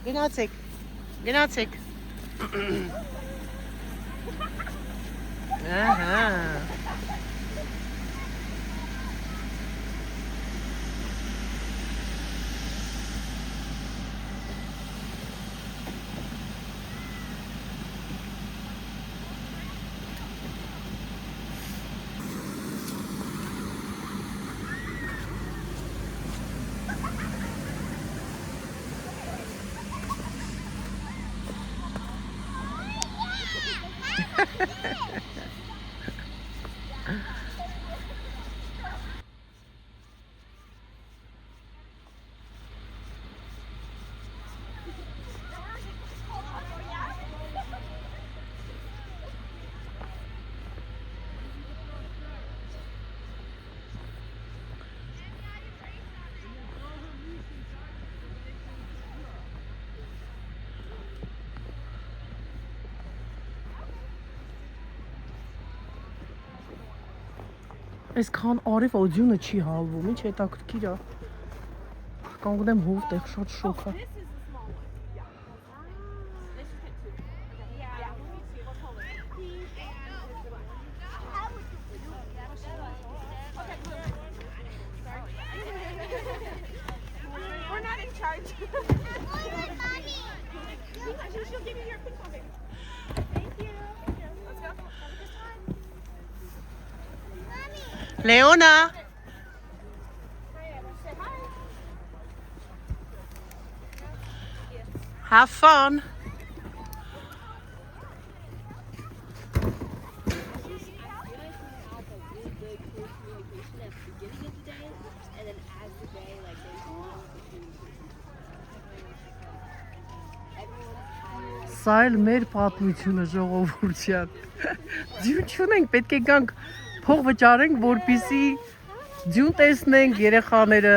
Գնացեք, գնացեք։ Ահա։ Այսքան արև օդյունը չի հալվում, ինչ հետաքրքիր է։ Կանգնեմ հովտեղ, շատ շոկ է։ Leona! Have fun! Սա էլ մեր պատմությունը ժողովուրդյան։ Ձյուն չունենք, պետք է գանք փող վճարենք, որպեսզի ձյուն տեսնենք, երեխաները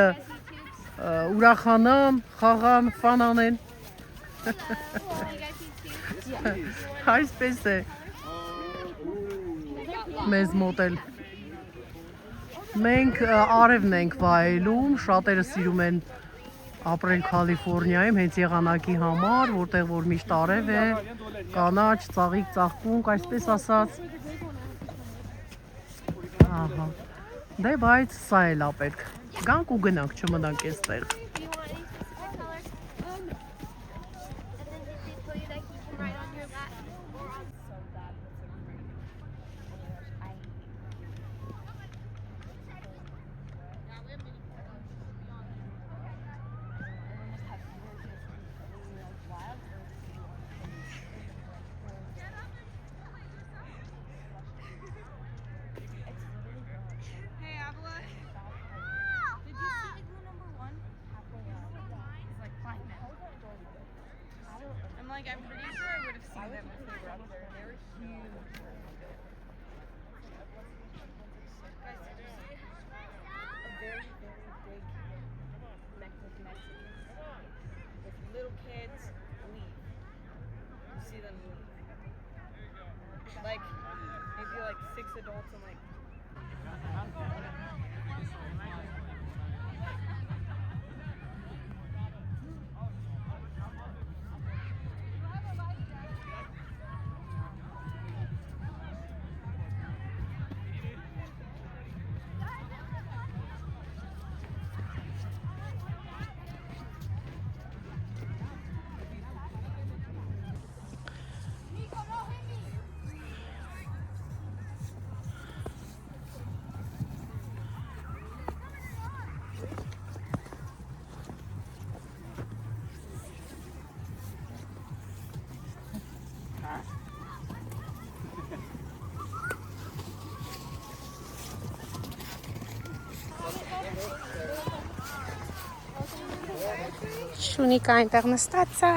ուրախանան, խաղան, ֆան անեն։ Այսպես է մեզ մոտ էլ։ Մենք արևն ենք վայելում, շատերը սիրում են ապրել Կալիֆոռնիայում հենց եղանակի համար, որտեղ որ միշտ արև է, կանաչ, ծաղիկ, ծաղկունք, այսպես ասած։ Ահա, դե բայց սա էլ է պետք, գանք ու գնանք, չմնանք էստեղ։ I'm pretty sure I would have seen them if they were up there. They were huge. Guys, did you see a very, very big Mexican with little kids leave? You see them leave. Like, maybe like 6 adults and like... Շունիկը այնտեղ նստած է։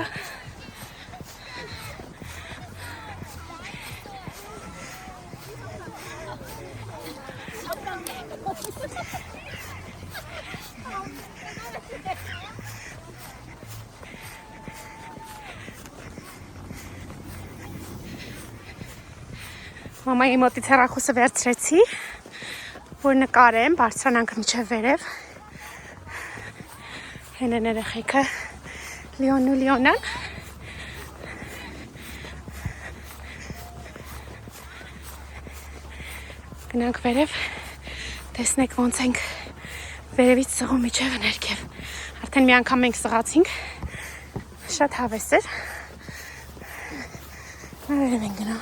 Մամայի մոտից հեռախոսը վերցրեցի, որ նկարեմ, բարձրանանք մինչև վերև։ Հեն են երեխեքը Լիոնն ու Լիոնան։ Գնանք վերև, տեսնեք ոնց ենք վերևից սղում միջև ներքև։ Արդեն մի անգամ մենք սղացինք, շատ հավես էր։ Վերև ենք գնա։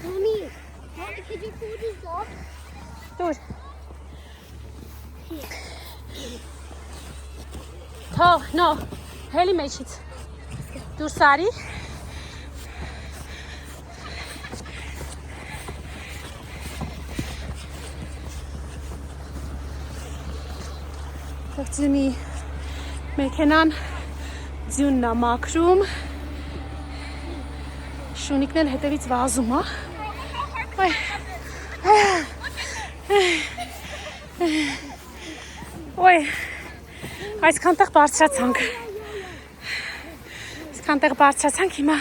Mommy, could you pull this off? Դուր։ Թող, նո, հելի մեջից։ Դուր սարի։ Թողցիմի մեքենան ձյունն է մաքրում։ Շունիկն էլ հետևից վազում է։ Ոյ, այսքան տեղ բարձրացանք, հիմա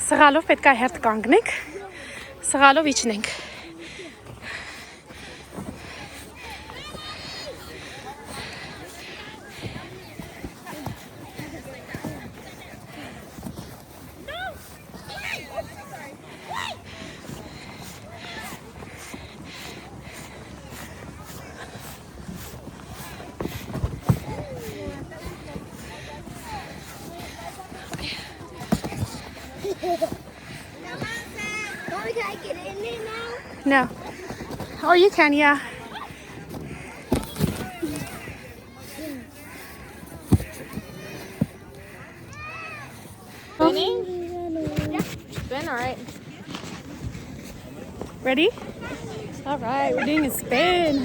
սղալով պետք է հերթ կանգնենք, սղալով իջնենք։ Mommy, can I get in there now? No. Oh, you can, yeah. Spinning? Yeah. Spin, all right. Ready? All right, we're doing a spin.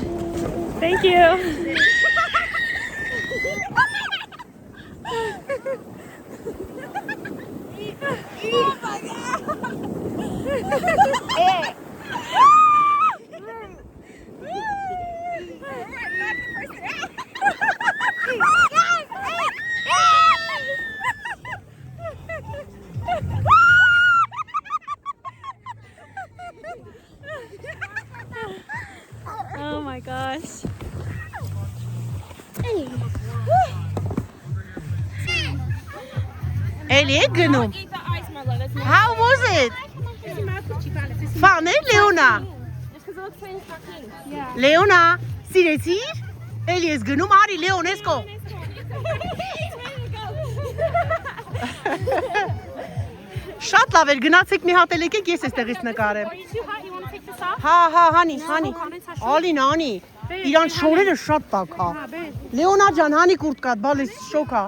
Thank you. Oh my God! Oh my gosh. Էլի եք գնում։ Eat the ice, Marla. That's not How was it? Fun է, Լեոնա։ just because it looks so fucking. Լեոնա, սիրեցիր։ Էլի ես գնում, արի Լեոն, ես կո։ Շատ լավ էր, գնացեք մի հատ էլ եկեք, ես էստեղից նկարեմ։ Are you too hot? You want to take this off? Հա, հանի։ Ալին, անի։ Իրան շորերը շատ տաք հա։ Լեոնա ջան, հանի կուրտկա, բալես շոքա։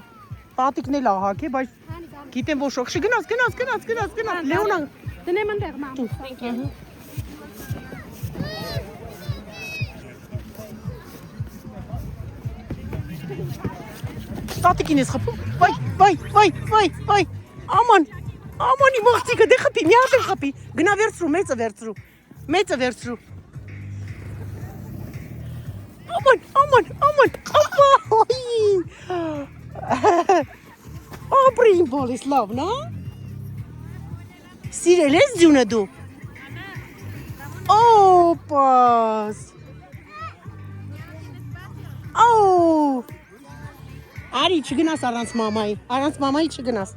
Պատիկն էլ ահակ է, բայց գիտեմ որ շոք։ Գնաց։ Լեոնա։ Դնեմ ընդեղ, մամ։ Thank you. Տատիկին ես խփում։ Վայ։ Աման իմ աղջիկը դե խփի, մի հատ էլ խփի։ Գնա վերցրու, մեծը վերցրու։ Աման, Ապրին բալիս լավն է։ Սիրել ես ձյունը դու։ Օպաս։ Արի չգնաս առանց մամայի չգնաս։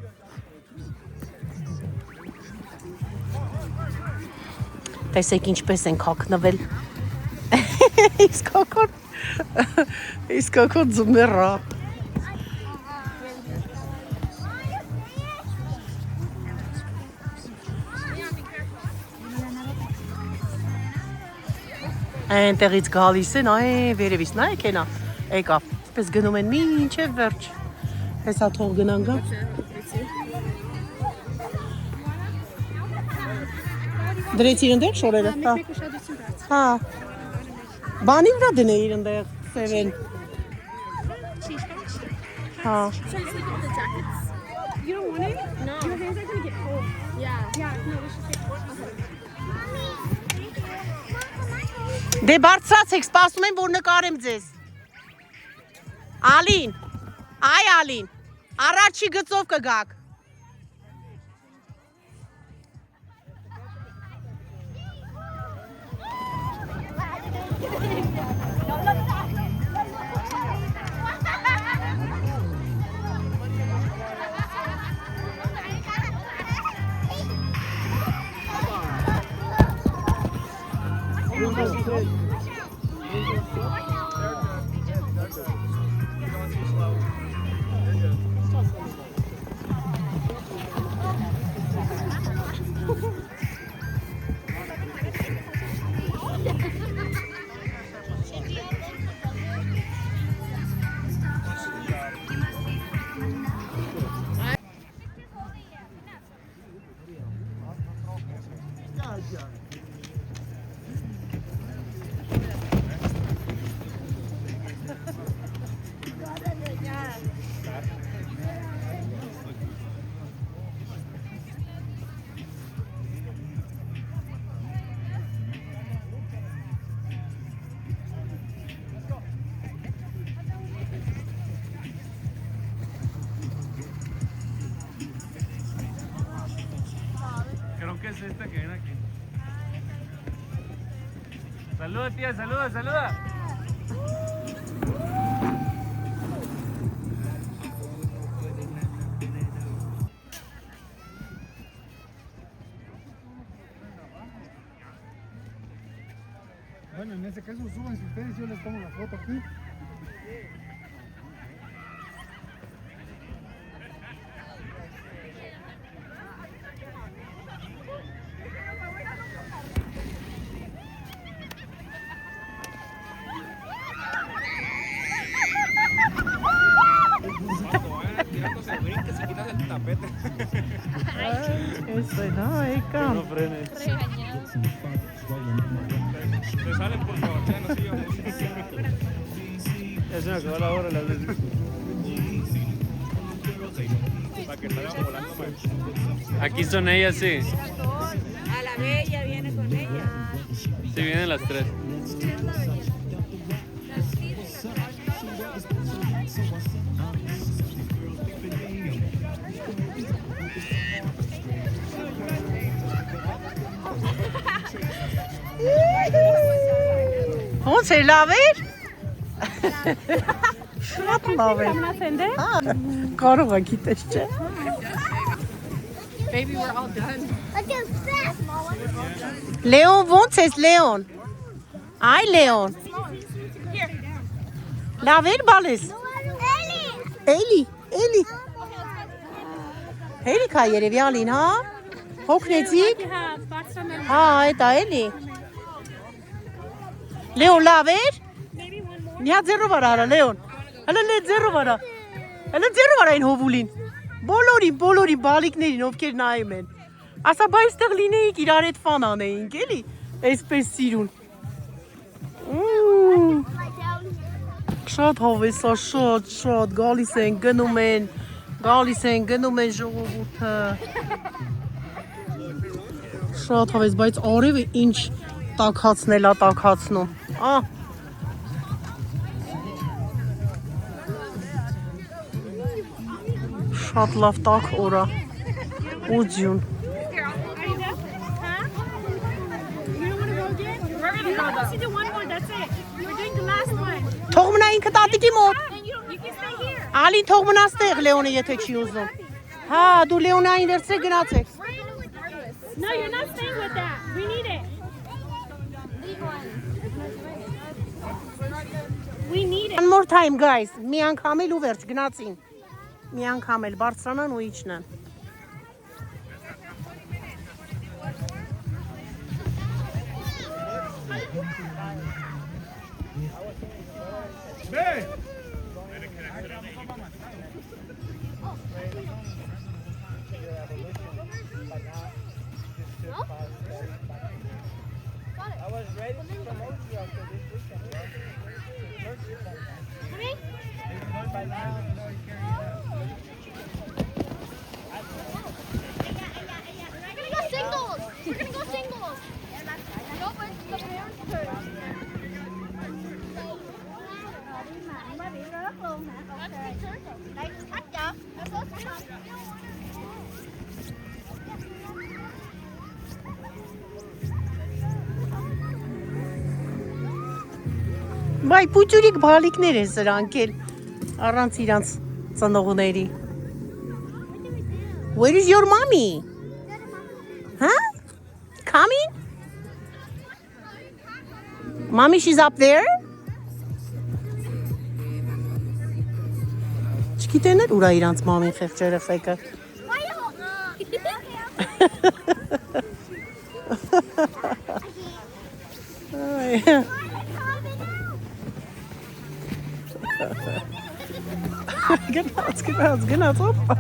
Տեսեք ինչպես ենք հագնվել։ Իսկ հակոտ ձմերա։ Այնտեղից գալիս են, վերևից նայեք ենա, եկավ, պես գնում են մինչև վերջ, հեսա թող գնանգա։ Դրեցիր ընդեղ շորերը, հա, բանի վրա դնեիր ընդեղ, սևեն, հա, Should I just leave it with the jackets? You don't want it? No. Your hands are going to get cold. Yeah. Yeah, no, we should take it. դե բարձրացեք, սպասում եմ, որ նկարեմ ձեզ, Ալին, առաջի գծով կգաք, Creo que es esta que viene aquí. Saluda, tía, saluda, saluda. Bueno, en ese caso suban si ustedes, yo les tomo la foto aquí. Eso es nada, No frenes. Se salen por favor, ya no sigamos. Ya se me acabó la hora, las veces. Para que salgan volando más. Aquí son ellas, sí. A la bella viene con ella. Sí, vienen las tres. Ոնց է լավ էր։ Շատ լավ էր։ Կարող է գիտես չէ։ Baby, we're all done. Look at that. Լեոն ոնց ես Լեոն։ Այ Լեոն։ Լավ էր բալես։ Էլի, էլի։ Հերիքա երևի ալին, հա։ Հոգնեցիք։ Հա, այդ է էլի։ Լեոն լավ էր։ Միա ձեռով արա Լեոն։ Հələ լե ձեռով արա։ Հələ ձեռով արա այն հովուլին։ Բոլորին բալիկներին ովքեր նայում են։ Ասա բայ այստեղ լինեիք իրար հետ ֆան անեինք, էլի։ Այսպես սիրուն։ Շատ հավես է, շատ գալիս են գնում են ժողովուրդը։ Շատ հավես, բայց արևը ինչ տաքացնել է տաքացնում։ Շատ լավ տաք օր է։ Ու ձյուն։ Թող մնա ինքը տատիկի մոտ։ Ալին թող մնա ստեղ Լեոնը եթե չի ուզում։ Հա, դու Լեոնային վերցրեք գնացեք։ No, you're not staying with that. We need it. We need it. One more time guys, մի անգամ էլ ու վերջ գնացին։ Մի անգամ էլ բարձրանան ու իջնան։ We're gonna go singles. No, but the parents first. Բայ պուճուրիկ բալիկներ են սրանք էլ առանց իրանց ծնողների։ Where is your mommy? Huh? Coming? Mommy, she's up there. Չգիտեն էլ ուրա իրանց մամին խեղճ երեխեքը։ Գնաց, օպա։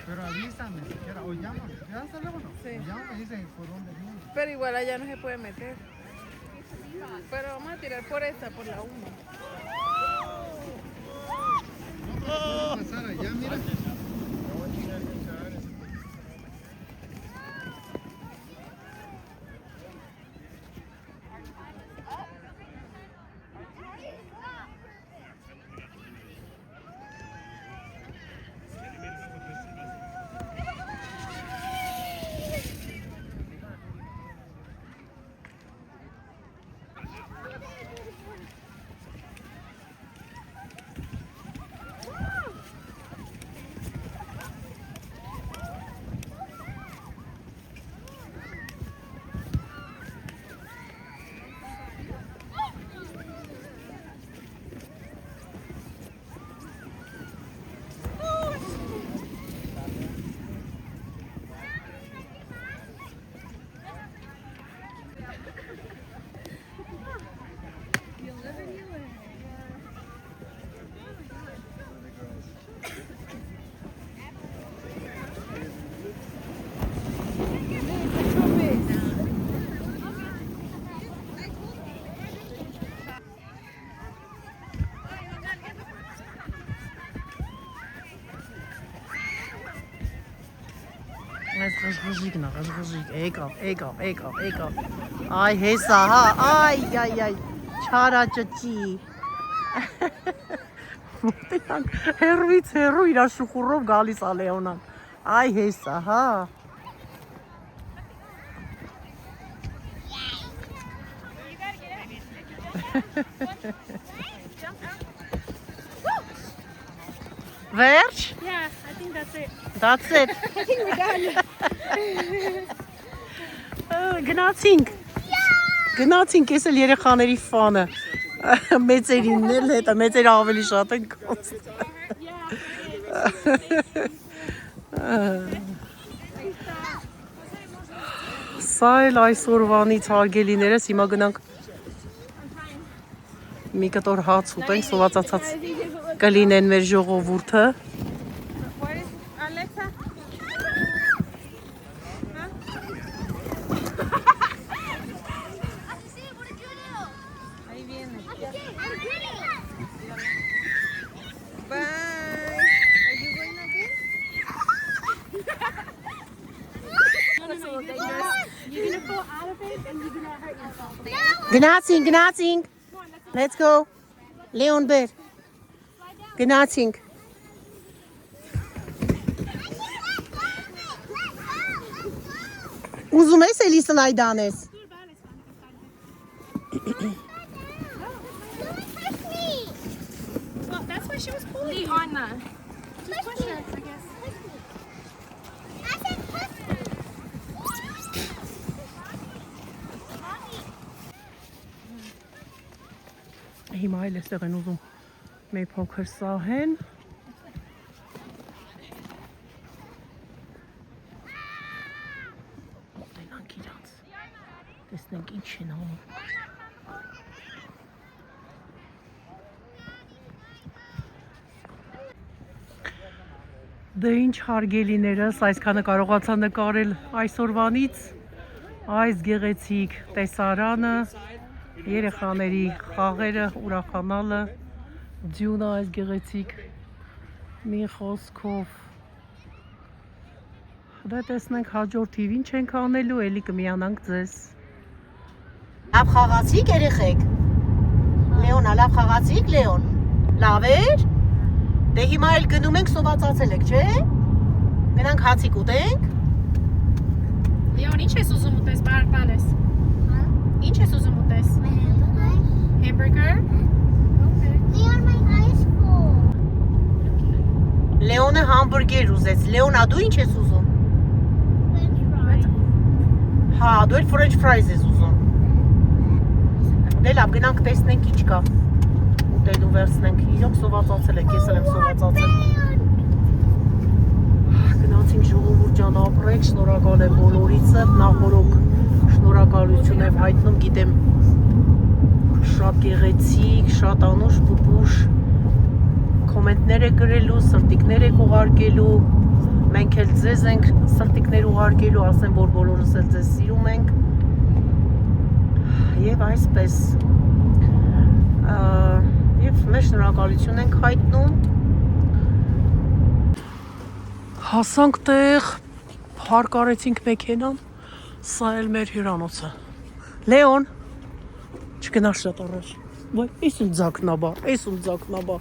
Pero avísame, siquiera, o llámame. ¿Ya hasta luego no? Sí. Llámame y dicen por dónde viene. Pero igual allá no se puede meter. Pero vamos a tirar por esta, por la 1. Puedo pasar allá, mira. Ղժղժիկն է, ղժղժիկ, եկավ, այ հեսա, հա, այ, չարաճճի, մոտենանք հերվից հերու իրա շուխուրով գալիս ա Լեոնան, այ հեսա, հա, վերջ, Yeah, I think that's it. that's it, I think we're done. Գնացինք, ես էլ երեխաների ֆանը, մեծերինն էլ հետը, մեծերը ավելի շատ են կոնց։ Սա էլ այսօրվանից հարգելիներս, հիմա գնանք մի կտոր հաց ուտենք, սովածացած կլինեն մեր ժողովուրդը։ Where is Alexa? Ahí viene. Bye. Are you going again? You're gonna fall out of it and you're gonna hurt yourself. Գնացինք, let's go, Leon բեր, գնացինք, ուզում ես էլի սլայդ անես, Well, that's why she was pulling you. Anna. Just push her, I guess. հիմա այլ էստեղ են ուզում մեր փոքր սահեն, մոտենանք իրանց, տեսնենք ինչ են անում, դե ինչ հարգելիներս, այսքանը կարողացա նկարել այսօրվանից, այս գեղեցիկ տեսարանը, երեխաների խաղերը, ուրախանալը, ձյունը այս գեղեցիկ մի խոսքով, դե տեսնենք հաջորդիվ ինչ ենք անելու, էլի կմիանանք ձեզ։ Լավ խաղացիք երեխեք, Լեոնա, լավ խաղացիք, Լեոն, լավ էր, դե հիմա էլ գնում ենք սովածացել եք, չէ, գնանք հացիկ ուտենք, Leon, ինչ ես ուզում ուտես, բանես։ Ինչ ես ուզում ուտես? Hamburger? Okay. They are my eyes full. Լեոնը համբուրգեր ուզեց։ Լեոնա, դու ինչ ես ուզում։ French fries. Հա, դու էլ French fries ես ուզում։ Դե լավ, գնանք տեսնենք ինչ կա։ Ուտելու վերցնենք։ Իրոք սովածացել եք, ես էլ եմ սովածացել։ Գնացինք ժողովուրդ ջան, ապրեք, շնորհակալ եմ բոլորիցը, նախորոք շնորհակալություն եմ հայտնում, գիտեմ շատ գեղեցիկ, շատ անուշ պուպուշ կոմենտներ եք գրելու, սրտիկներ եք ուղարկելու, մենք էլ ձեզ ենք սրտիկներ ուղարկելու, ասեմ, որ բոլորս էլ ձեզ սիրում ենք եւ այսպես եւ մեր շնորհակալություն ենք հայտնում։ Հասանք տեղ, փառք արեցինք մեքենան, սա էլ մեր հյուրանոցը։ Լեոն, չգնաս շատ առաջ։ Ոյ, էս ում ձակնաբա, էս ում ձակնաբա։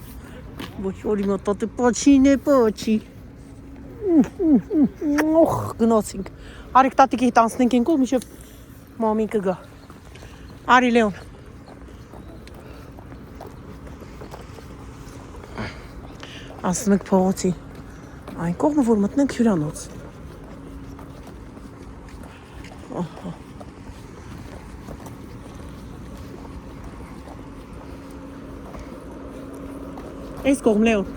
Ոյ, օրի մոտատը պաչին է, պաչի։ Օխ, գնացինք։ Արիք տատիկի հետ անցնենք ենք ու մինչև մամին կգա։ Արի Լեոն։ Անցնենք փողոցի։ Այն կողմը, որ մտնենք հյուրանոց։ Այս կողմ Լեոն։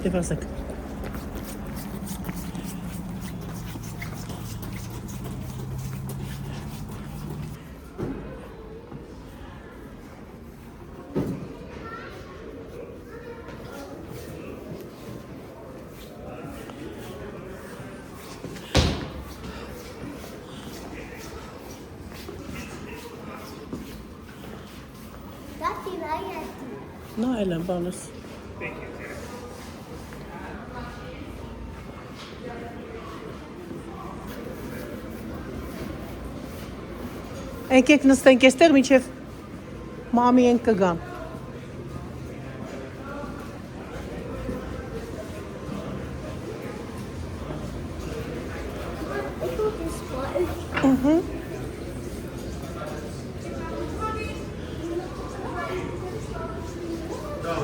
Դե վազեք։ That's right. Նա էլ եմ բանս։ Եկեք նստենք այստեղ, մինչև մամի ենք կգան։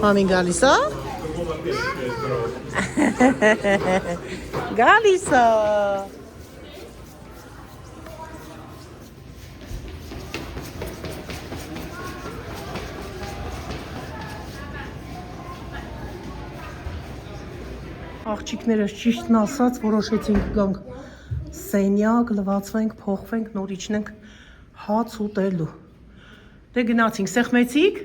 Մամին գալիս է։ Գալիս է։ Աղջիկներս ճիշտն ասած որոշեցինք գանք սենյակ, լվացվենք, փոխվենք, նոր իջնենք հաց ուտելու։ Դե գնացինք, սեղմեցիք։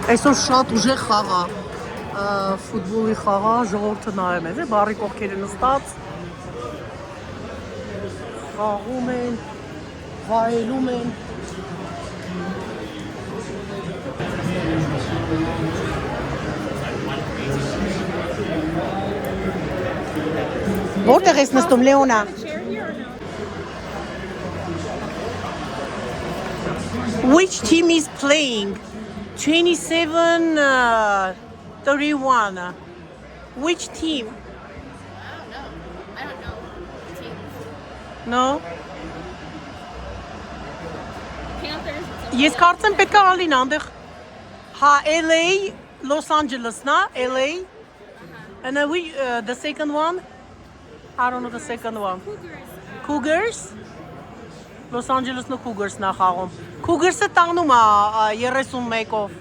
Այսօր շատ ուժեղ խաղ է, ֆուտբոլի խաղ է, ժողովուրդը նայում է, բարի կողքերը նստած, խաղում են, վայելում են։ Որտեղ ես նստում, Լեոնա։ Which team is playing? 27, 31. Which team? I don't know. No? Panthers. Ես կարծեմ պետք է ալին այնտեղ։ Հա, LA, Los Angeles, նա, LA. And the second one? I don't know the second one. Cougars. Los Angeles-ն ու Cougars-ն է խաղում։ Cougars-ը տանում է 31-ով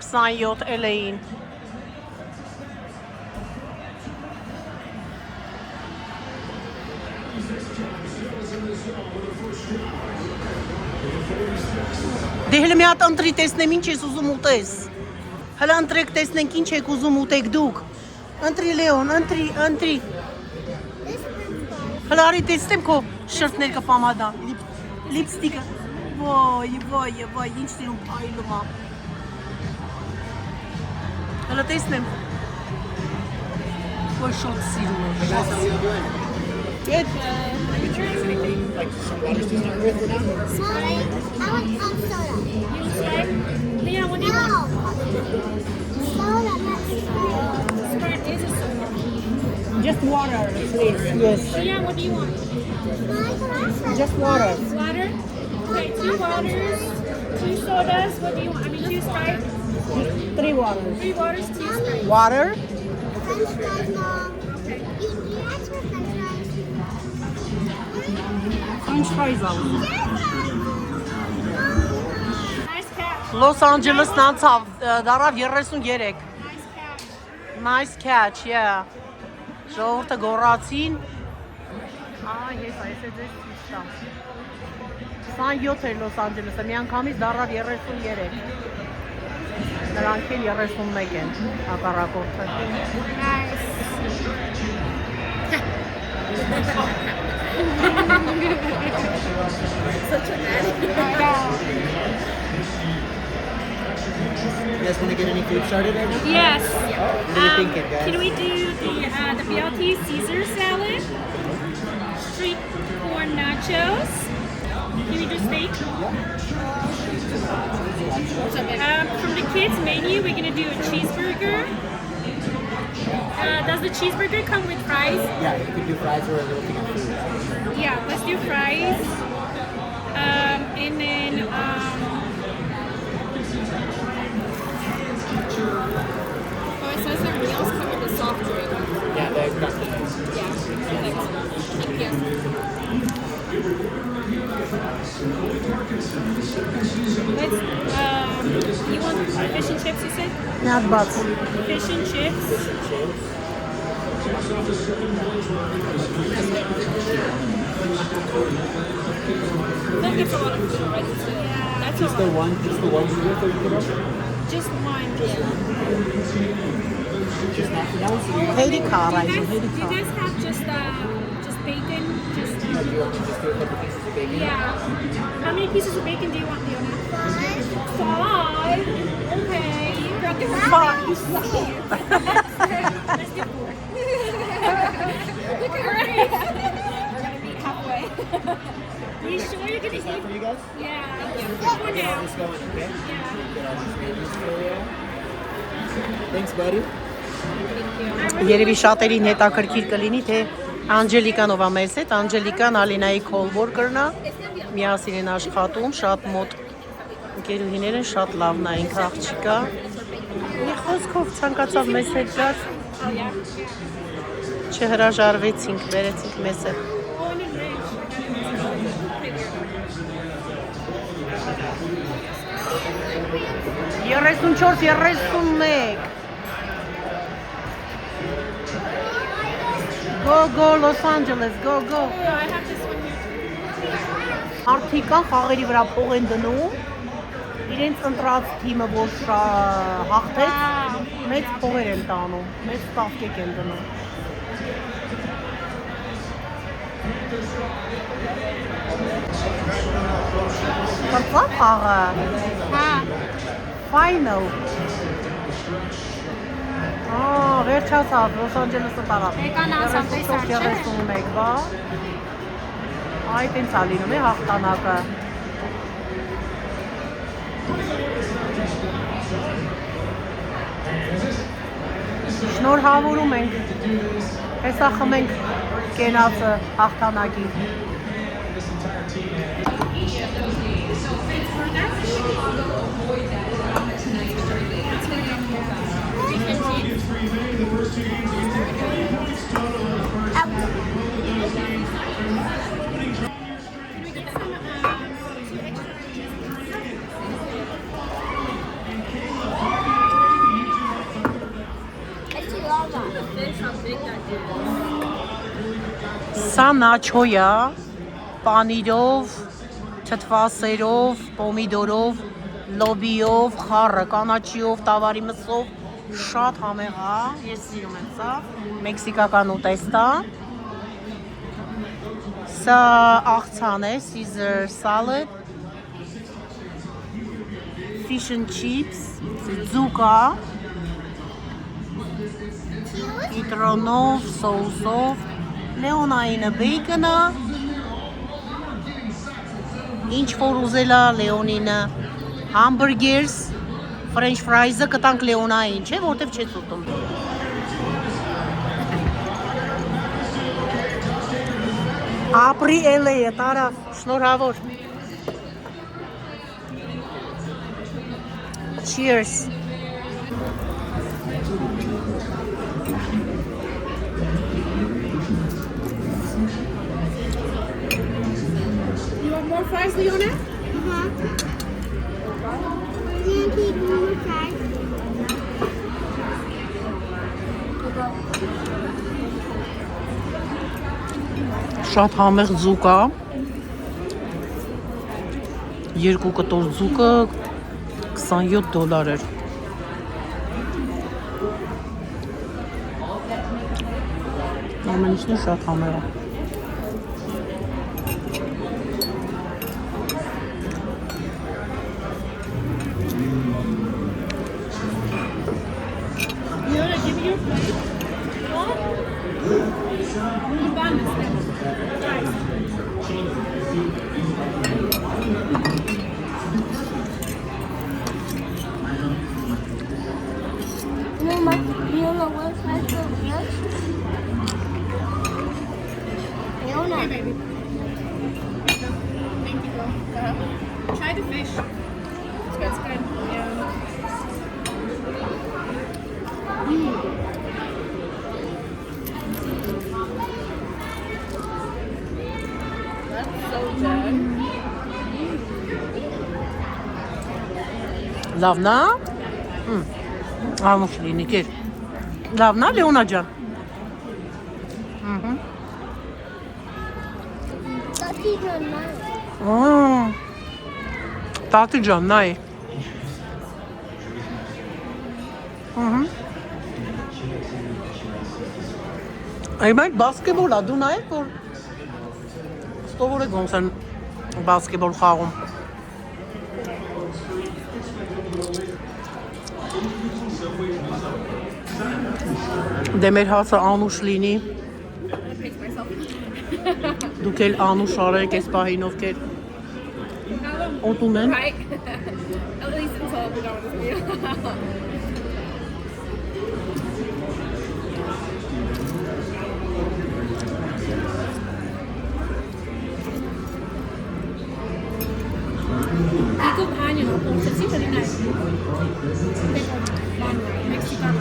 27 LA-ին։ Դե հələ մի հատ ընտրի տեսնեմ ինչ ես ուզում ուտես։ Հələ ընտրեք տեսնենք ինչ եք ուզում ուտեք դուք։ Ընտրի Լեոն, ընտրի։ Հələ արի տեսնեմ քո շրթներկը պամադան, լիպստիկը։ Ոյ, ինչ դերում փայլում է։ Հələ տեսնեմ։ Ոյ շոտ սիրում եմ։ Get Sorry, I want soda. Leah, what do you No. want? Soda, not Sprite. Sprite is a soda. Just water, please. Yes. Yeah, what do you want? Just water. Water? Okay, 2 waters, 2 sodas. What do you want? I mean, 2 Sprite. 3 waters. 3 waters, 2 Sprite. Water. French fries, Mom. You asked for French fries. French fries ալու։ Nice catch. Los Angeles-ն անցավ, դարավ 33։ Nice catch. Nice catch, yeah. Ժողովուրդը գոռացին։ Ես այս է ձեզ ցույց տամ։ 27 էր Los Angeles-ը, միանգամից դարավ 33։ Նրանք էլ 31 են հակառակորդը։ Nice. Such a man. You guys want to get any food started right now? Yes. What are you thinking, guys? Can we do the BLT Caesar salad? Street corn nachos. Can we do steak? From the kids menu, we're gonna do a cheeseburger. Does the cheeseburger come with fries? Yeah, you can do fries or a little thing of food. Yeah, let's do fries. And then Oh, it says their meals come with a soft drink. Yeah, that's Yeah. Thank you. let's you want fish and chips, you said? Նյատ բաց։ Fish and chips. That gets a lot of food already too. Yeah, that's just the one food that you put up. just one. Just not for now. So you Հերի քար Do այժմ, you հերի քար։ guys have just bacon? Just want to just do a couple pieces of bacon? yeah. How many pieces of bacon do you want, Leona? 5. Okay. You got the 5. You suck. Let's do 4. Look at her. We're gonna be halfway. Are you sure you're gonna Is that for eat? you guys? Yeah. For now. Just going, okay? Yeah. Get all these babies for you. Thanks, buddy. Երևի շատերին հետաքրքիր կլինի, թե Անջելիկան ով է մեզ հետ, Անջելիկան Ալինայի քոլվորկերն է, միասին են աշխատում, շատ մոտ ընկերուհիներ են, շատ լավն է ինքը աղջիկա։ Մի խոսքով ցանկացավ մեզ հետ գալ, չհրաժարվեցինք, բերեցինք մեզ հետ։ Երեսունչորս, 31 Go, go, Los Angeles, go, go I have this one here. Արդիկան խաղերի վրա փող են դնում իրենց ընտրած թիմը, որ հաղթեց, մեծ փողեր են տանում, մեծ տավկեք են դնում Կրծավ խաղը Հա, Final վերջացավ, Los Angeles-ը տարավ Եկան անցավ տեսար, չէ՞։ 31 բա Այդ են ցալինում է հաղթանակը Շնորհավորում ենք Հեսա խմենք կենացը հաղթանակի Սա նաչոյա, պանիրով, թթվասերով, պոմիդորով, լոբիով, խառը, կանաչիով, տավարի մսով, շատ համեղ է, ես սիրում եմ սա, մեքսիկական ուտեստա, սա աղցան է, Caesar salad, fish and chips, ձուկա, կիտրոնով, սոուսով, Լեոնայինը բեյկոնը, ինչ որ ուզելա Լեոնինը, համբուրգերս, French fries-ը կտանք Լեոնային, չէ, որտև չես ուտում։ Ապրի LA-ը, տարավ, շնորհավոր։ Cheers։ You want more fries, Leona? Շատ համեղ ձուկ է։ Երկու կտոր ձուկը $27 էր։ Ամեն ինչն շատ համեղ է։ Leona, give me your plate. Hey, baby. Thank you, girl. Try the fish. It's good, it's good. Yeah. That's so good. Լավն է։ Անուշ լինի, կեր։ Լավն է, Լեոնա ջան։ Տատի ջան, նայ։ Այմ այդ բասկետբոլ է, դու նայեք, որ ստովորեք ոնց են բասկետբոլ խաղում։ Դե մեր հացը անուշ լինի։ Դուք էլ անուշ արեք այս պահին ովքեր օտում են։ Right? At least until we're done with this video. Pico Canyon, Ponce City, nice. Mexican.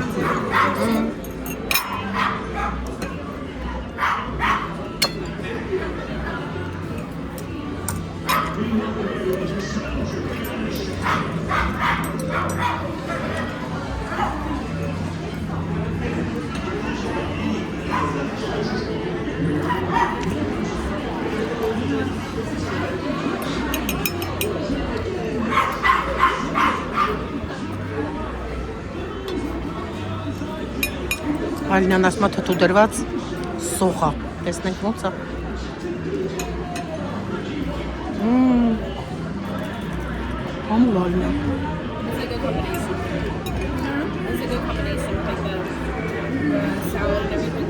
Ալինան ասում է թթու դրված սոխա։ Տեսնենք ոնց է։ Համուր Ալինա։ It's a good combination. It's a good combination with the salad and everything.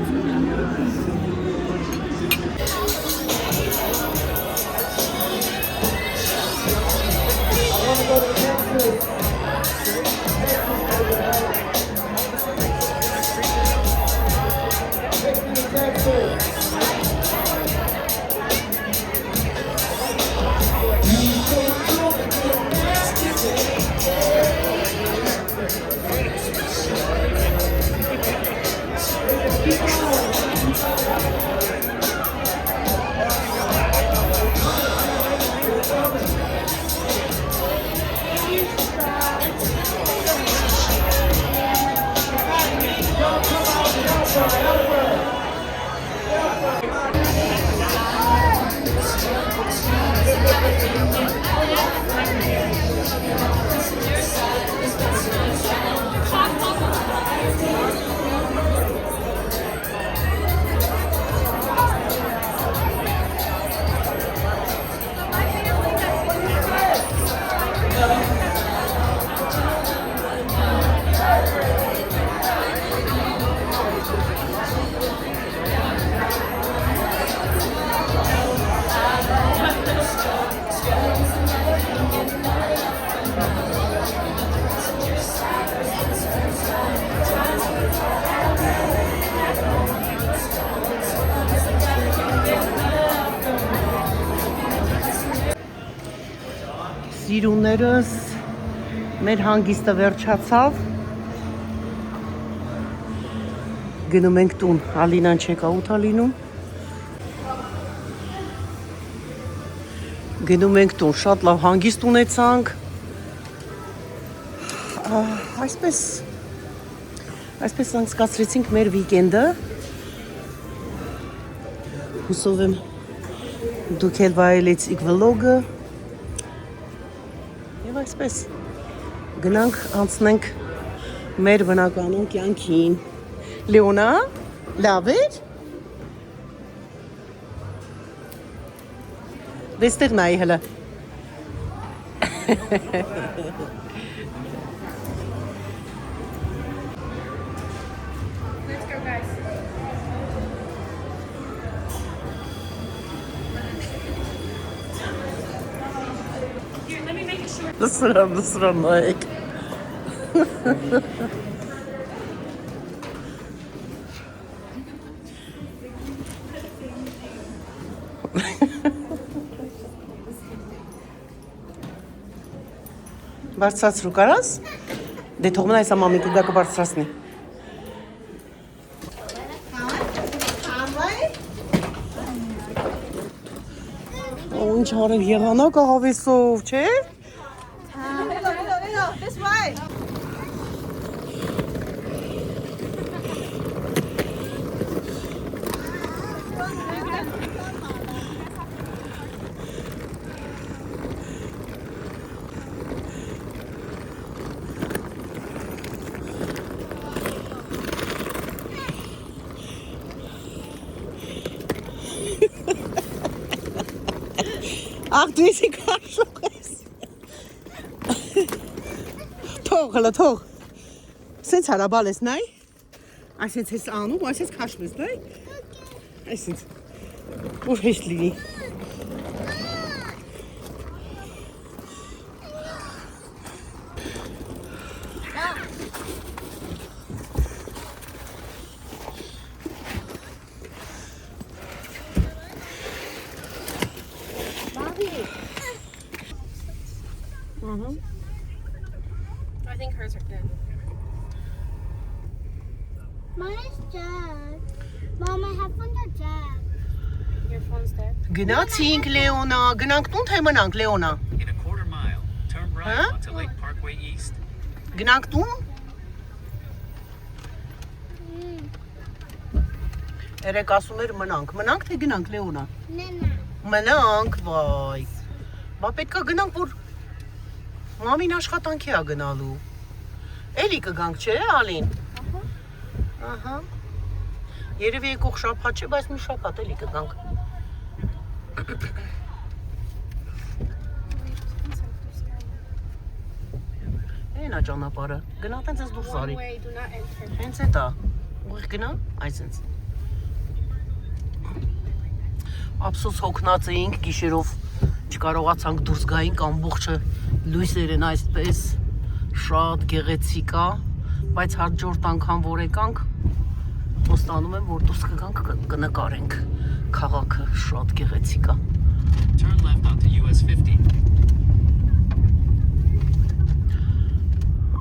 Սիրուներս մեր հանգիստը վերջացավ։ Գնում ենք տուն, Ալինան չեկաուտ ա լինում։ Գնում ենք տուն, շատ լավ հանգիստ ունեցանք։ Այսպես անցկացրեցինք մեր վիկենդը։ Հուսով եմ դուք էլ վայելեցիք վլոգը։ Եվ այսպես գնանք անցնենք մեր բնականոն կյանքին։ Լեոնա, լավ էր։ Դեստեղ նայի հլը։ Let's go, guys. Here, let me make it short. Lısıram nayık. Բարձրացրու կարաս։ Դե թողմն այս ամամիկը դա կբարձրացնի։ Ինչ արև եղանակը հավեսով, չէ։ This way. Ախ, դու եսի կարշող ես։ Թող, հլը, թող։ Սենց հարաբալ ես, նայ։ Այսենց ես անում, այսենց կաշմ ես, նայ։ Այսենց, որ հեշտ լինի։ I think hers are good. Mine is dead. Mom, my headphones are dead. Your phone's dead. Գնացինք, Լեոնա, գնանք տուն, թե մնանք, Լեոնա։ In a quarter mile, turn right Huh? onto Lake Parkway East. Գնանք տուն։ Երեք ասում էր մնանք թե գնանք, Լեոնա։ Nana. Մնանք, վայ։ Բա պետքա գնանք, որ մամին աշխատանքի ա գնալու։ Էլի կգանք, չէ, Ալին։ Ահա։ Երևի եկող շաբաթ չէ, բայց մի շաբաթ էլի կգանք։ Էնա ճանապարհը։ Գնա տենց ես դուրս One արի։ way, do not enter. Հենց էտա։ Ուղիղ գնա, այսենց։ Ափսոս հոգնած էինք գիշերով չկարողացանք դուրս գայինք ամբողջը լույսեր են այսպես շատ գեղեցիկ է, բայց հաջորդ անգամ որ եկանք ոստանում եմ որ դուրս կգանք կնկարենք քաղաքը շատ գեղեցիկ է։ Turn left onto US 50.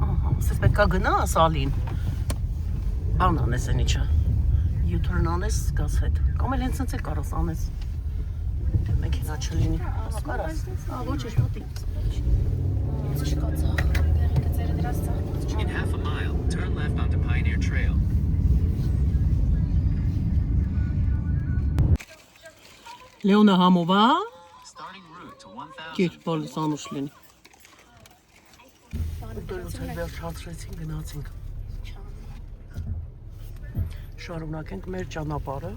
Ահա, ասես պետքա գնաս Ալին։ Բան անես այնիչը։ U-turn անես գաս հետ։ Կամ էլ հենց էլ կարաս անես։ Դե մեքենա չլինի։ Կարաս։ Ոչ ինչ մոտի։ Չկա ծախ։ Դեղին գծերը դրած ծախ։ In half a mile, turn left onto Pioneer Trail. Լեոնա համովա։ Starting route to 1000. Գիր, բոլս անուշ լինի։ Ուտելուց էլ վերջացրեցին, գնացինք։ Շարունակենք մեր ճանապարհը։